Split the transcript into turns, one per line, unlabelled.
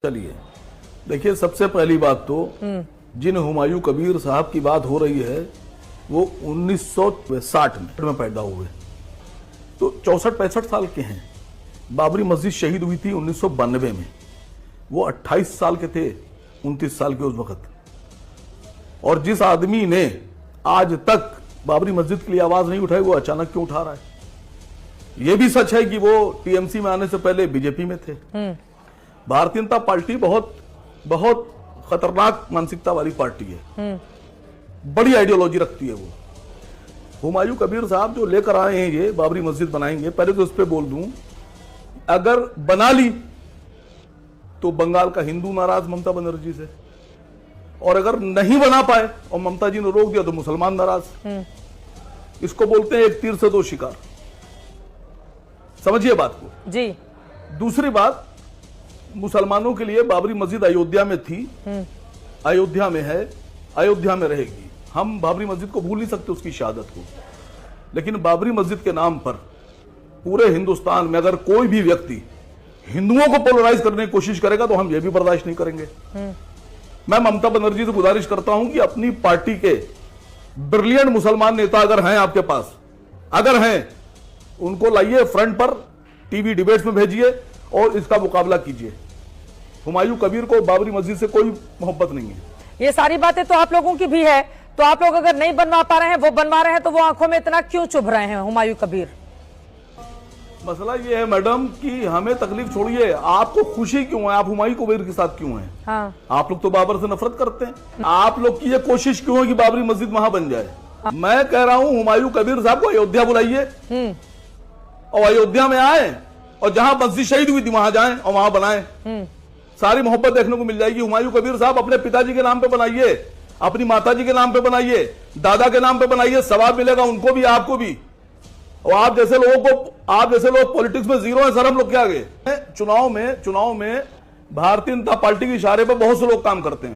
चलिए देखिए, सबसे पहली बात तो जिन हुमायूं कबीर साहब की बात हो रही है वो 1960 में पैदा हुए, तो 64-65 साल के हैं। बाबरी मस्जिद शहीद हुई थी 1992 में, वो 28 साल के थे, 29 साल के उस वक्त। और जिस आदमी ने आज तक बाबरी मस्जिद के लिए आवाज नहीं उठाई, वो अचानक क्यों उठा रहा है? यह भी सच है कि वो टीएमसी में आने से पहले बीजेपी में थे। भारतीय जनता पार्टी बहुत बहुत खतरनाक मानसिकता वाली पार्टी है, बड़ी आइडियोलॉजी रखती है वो। हुमायूं कबीर साहब जो लेकर आए हैं ये बाबरी मस्जिद बनाएंगे, पहले तो उस पर बोल दूं, अगर बना ली तो बंगाल का हिंदू नाराज ममता बनर्जी से, और अगर नहीं बना पाए और ममता जी ने रोक दिया तो मुसलमान नाराज। इसको बोलते हैं एक तीर से दो शिकार। समझिए बात को
जी।
दूसरी बात, मुसलमानों के लिए बाबरी मस्जिद अयोध्या में थी, अयोध्या में है, अयोध्या में रहेगी। हम बाबरी मस्जिद को भूल नहीं सकते, उसकी शहादत को। लेकिन बाबरी मस्जिद के नाम पर पूरे हिंदुस्तान में अगर कोई भी व्यक्ति हिंदुओं को पोलराइज करने की कोशिश करेगा तो हम ये भी बर्दाश्त नहीं करेंगे। मैं ममता बनर्जी से गुजारिश करता हूं कि अपनी पार्टी के ब्रिलियंट मुसलमान नेता अगर हैं आपके पास, अगर हैं, उनको लाइए फ्रंट पर, टीवी डिबेट्स में भेजिए और इसका मुकाबला कीजिए। हुमायूं कबीर को बाबरी मस्जिद से कोई मोहब्बत नहीं है।
ये सारी बातें तो आप लोगों की भी है, तो आप लोग अगर नहीं बनवा पा रहे हैं, वो बनवा रहे हैं, तो वो आंखों में इतना क्यों चुभ रहे हैं हुमायूं कबीर?
मसला ये है मैडम कि हमें तकलीफ छोड़िए, आपको खुशी क्यों है? आप हुमायूं कबीर के साथ क्यों हैं?
हाँ।
आप लोग तो बाबर से नफरत करते हैं। आप लोग की ये कोशिश क्यों है कि बाबरी मस्जिद वहां बन जाए? मैं कह रहा हूं हुमायूं कबीर साहब को अयोध्या बुलाइए और अयोध्या में आए और जहां मस्जिद शहीद हुई थी वहां जाएं और वहां बनाएं। सारी मोहब्बत देखने को मिल जाएगी। हुमायूं कबीर साहब अपने पिताजी के नाम पे बनाइए, अपनी माताजी के नाम पे बनाइए, दादा के नाम पे बनाइए, सवाब मिलेगा उनको भी, आपको भी। और आप जैसे लोग पॉलिटिक्स में जीरो है सर, हम लोग क्या आगे। चुनाव में भारतीय जनता पार्टी के इशारे पर बहुत से लोग काम करते हैं।